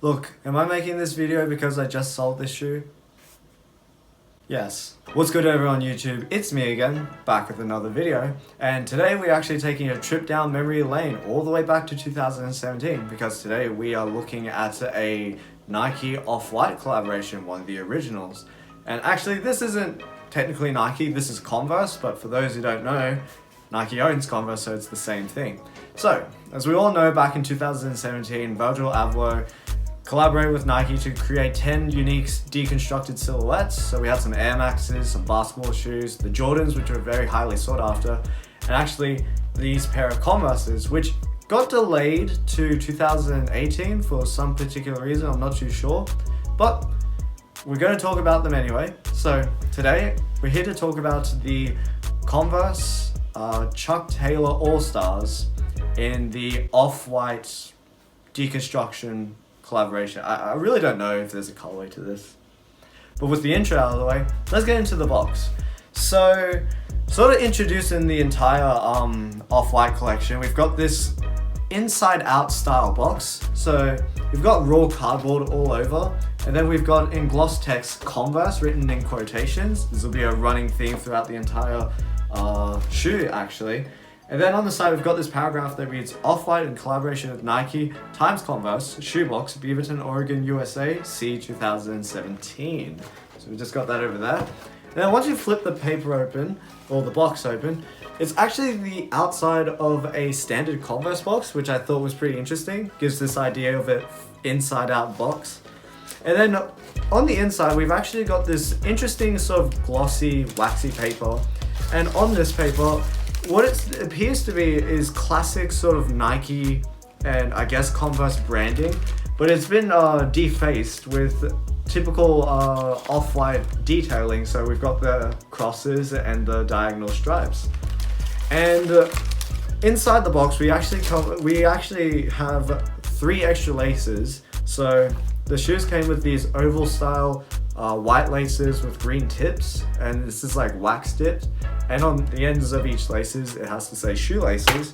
Look, am I making this video because I just sold this shoe? Yes. What's good everyone on YouTube? It's me again, back with another video. And today we're actually taking a trip down memory lane all the way back to 2017 because today we are looking at a Nike Off-White collaboration, one of the originals. And actually this isn't technically Nike, this is Converse, but for those who don't know, Nike owns Converse, so it's the same thing. So, as we all know, back in 2017, Virgil Abloh collaborated with Nike to create 10 unique deconstructed silhouettes. So we had some Air Maxes, some basketball shoes, the Jordans, which were very highly sought after, and actually these pair of Converses, which got delayed to 2018 for some particular reason, I'm not too sure, but we're going to talk about them anyway. So today, we're here to talk about the Converse Chuck Taylor All-Stars in the Off-White deconstruction collaboration. I really don't know if there's a colorway to this. But with the intro out of the way, let's get into the box. So, sort of introducing the entire Off-White collection, we've got this inside-out style box. So, we've got raw cardboard all over, and then we've got in gloss text Converse written in quotations. This will be a running theme throughout the entire shoe, actually. And then on the side, we've got this paragraph that reads, Off-White in collaboration with Nike times Converse, shoebox, Beaverton, Oregon, USA, C 2017. So we just got that over there. And then once you flip the paper open, or the box open, it's actually the outside of a standard Converse box, which I thought was pretty interesting. Gives this idea of an inside-out box. And then on the inside, we've actually got this interesting sort of glossy, waxy paper. And on this paper, what it appears to be is classic sort of Nike and I guess Converse branding, but it's been defaced with typical Off-White detailing. So we've got the crosses and the diagonal stripes. And inside the box, we actually have 3 extra laces. So the shoes came with these oval style white laces with green tips, and this is like wax dipped. And on the ends of each laces, it has to say shoelaces.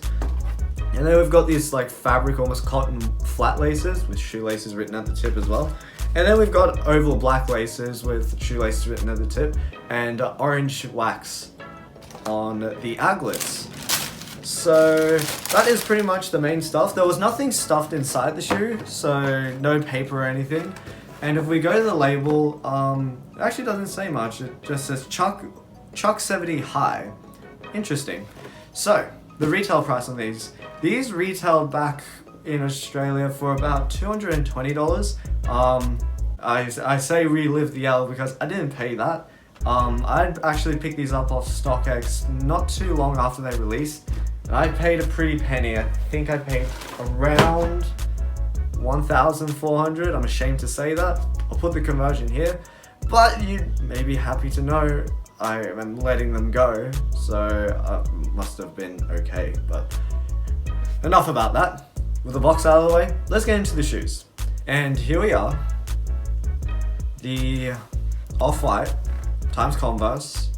And then we've got these like fabric, almost cotton flat laces with shoelaces written at the tip as well. And then we've got oval black laces with shoelaces written at the tip and orange wax on the aglets. So that is pretty much the main stuff. There was nothing stuffed inside the shoe, so no paper or anything. And if we go to the label, it actually doesn't say much. It just says Chuck 70 High. Interesting. So, the retail price on these retailed back in Australia for about $220. I say relive the L because I didn't pay that. I actually picked these up off StockX not too long after they released. And I paid a pretty penny. I think I paid around 1,400. I'm ashamed to say that. I'll put the conversion here. But you may be happy to know I am letting them go, so must have been okay, but enough about that. With the box out of the way, let's get into the shoes. And here we are, the Off-White times Converse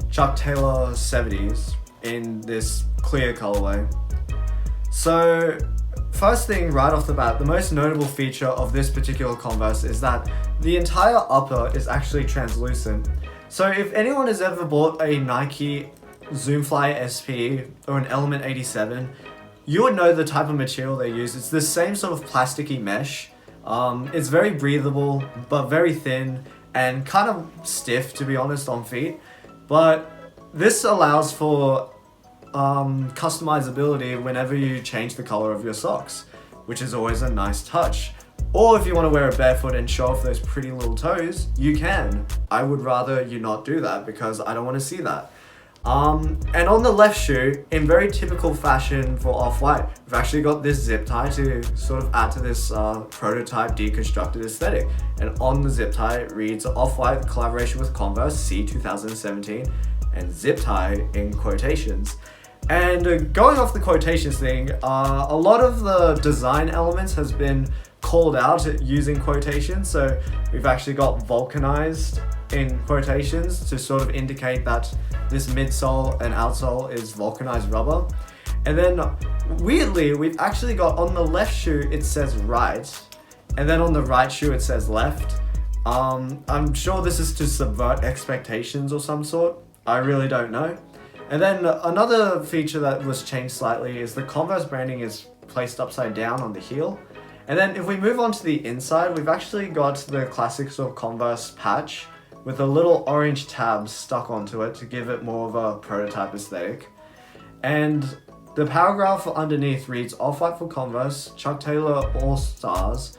Chuck Taylor 70s in this clear colorway. So first thing right off the bat, the most notable feature of this particular Converse is that the entire upper is actually translucent. So if anyone has ever bought a Nike Zoomfly SP or an Element 87, you would know the type of material they use. It's the same sort of plasticky mesh. It's very breathable, but very thin and kind of stiff, to be honest, on feet. But this allows for customizability whenever you change the color of your socks, which is always a nice touch. Or if you want to wear it barefoot and show off those pretty little toes, you can. I would rather you not do that because I don't want to see that. And on the left shoe, in very typical fashion for Off-White, we've actually got this zip tie to sort of add to this prototype deconstructed aesthetic. And on the zip tie, it reads Off-White collaboration with Converse, C 2017, and zip tie in quotations. And going off the quotations thing, a lot of the design elements has been called out using quotations. So we've actually got vulcanized in quotations to sort of indicate that this midsole and outsole is vulcanized rubber. And then weirdly, we've actually got on the left shoe, it says right. And then on the right shoe it says left. I'm sure this is to subvert expectations or some sort. I really don't know. And then another feature that was changed slightly is the Converse branding is placed upside down on the heel. And then if we move on to the inside, we've actually got the classic sort of Converse patch with a little orange tab stuck onto it to give it more of a prototype aesthetic. And the paragraph underneath reads, Off-White for Converse, Chuck Taylor All-Stars.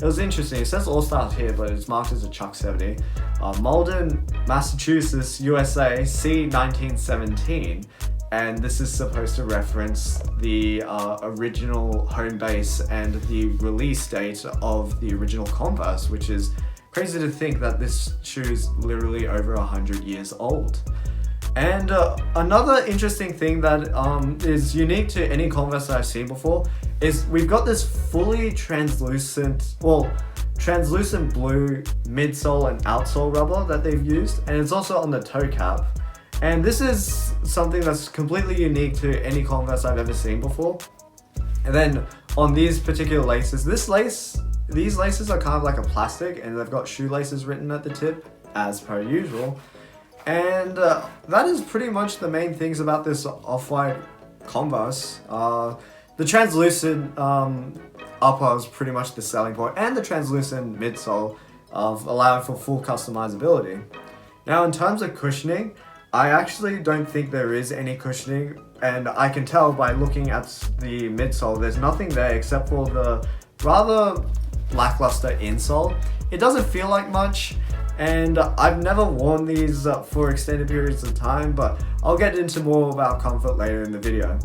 It was interesting, it says All-Stars here, but it's marked as a Chuck 70. Malden, Massachusetts, USA, C 1917. And this is supposed to reference the original home base and the release date of the original Converse, which is crazy to think that this shoe is literally over 100 years old. And another interesting thing that is unique to any Converse that I've seen before is we've got this fully translucent blue midsole and outsole rubber that they've used, and it's also on the toe cap. And this is something that's completely unique to any Converse I've ever seen before. And then on these particular laces, these laces are kind of like a plastic, and they've got shoelaces written at the tip, as per usual. And that is pretty much the main things about this Off-White Converse. The translucent upper is pretty much the selling point, and the translucent midsole of allowing for full customizability. Now in terms of cushioning, I actually don't think there is any cushioning, and I can tell by looking at the midsole, there's nothing there except for the rather lackluster insole. It doesn't feel like much, and I've never worn these for extended periods of time, but I'll get into more about comfort later in the video.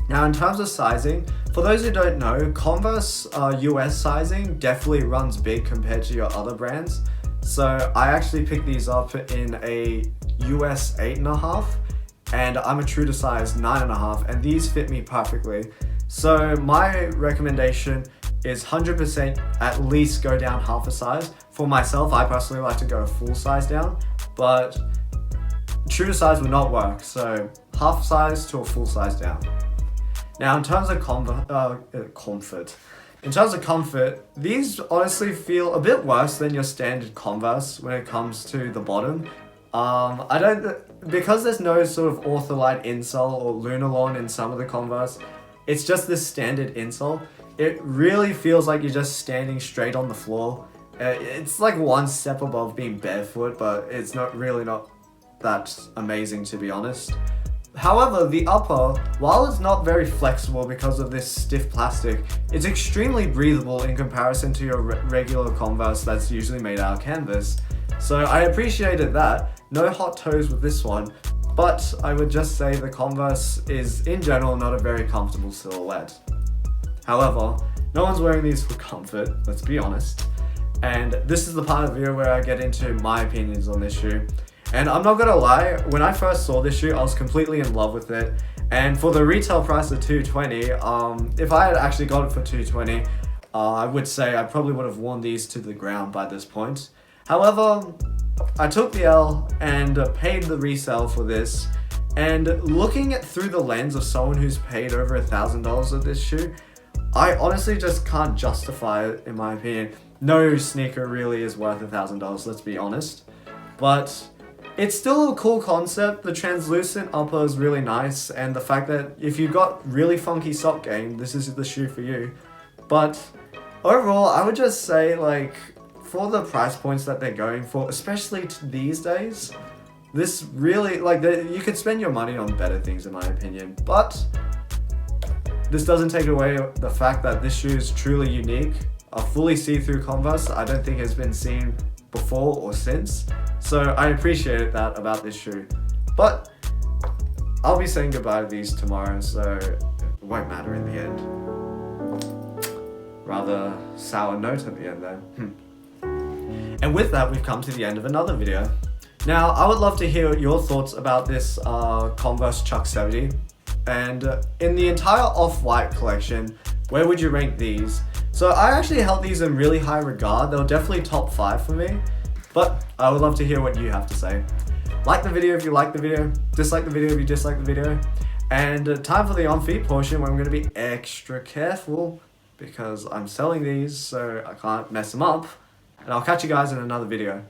Now in terms of sizing, for those who don't know, Converse US sizing definitely runs big compared to your other brands. So I actually picked these up in a US 8.5, and I'm a true to size 9.5, and these fit me perfectly. So my recommendation is 100% at least go down half a size. For myself, I personally like to go a full size down, but true to size would not work, so half size to a full size down. Now in terms of comfort, these honestly feel a bit worse than your standard Converse when it comes to the bottom. Because there's no sort of Ortholite insole or Lunarlon in some of the Converse, it's just this standard insole. It really feels like you're just standing straight on the floor. It's like one step above being barefoot, but it's not that amazing, to be honest. However, the upper, while it's not very flexible because of this stiff plastic, it's extremely breathable in comparison to your regular Converse that's usually made out of canvas. So I appreciated that. No hot toes with this one, but I would just say the Converse is in general not a very comfortable silhouette. However, no one's wearing these for comfort, let's be honest. And this is the part of the video where I get into my opinions on this shoe. And I'm not gonna lie, when I first saw this shoe, I was completely in love with it. And for the retail price of $220, if I had actually got it for $220, I would say I probably would have worn these to the ground by this point. However, I took the L and paid the resale for this. And looking through the lens of someone who's paid over $1,000 of this shoe, I honestly just can't justify it, in my opinion. No sneaker really is worth $1,000, let's be honest. But it's still a cool concept. The translucent upper is really nice, and the fact that if you've got really funky sock game, this is the shoe for you. But overall, I would just say, like, for the price points that they're going for, especially these days, this really, like, you could spend your money on better things, in my opinion. But this doesn't take away the fact that this shoe is truly unique. A fully see-through Converse I don't think has been seen before or since. So I appreciated that about this shoe. But I'll be saying goodbye to these tomorrow, so it won't matter in the end. Rather sour note at the end though. And with that, we've come to the end of another video. Now, I would love to hear your thoughts about this Converse Chuck 70. And in the entire Off-White collection, where would you rank these? So I actually held these in really high regard. They were definitely top 5 for me. But I would love to hear what you have to say. Like the video if you like the video, dislike the video if you dislike the video. And time for the on-feet portion where I'm going to be extra careful. because I'm selling these, so I can't mess them up. And I'll catch you guys in another video.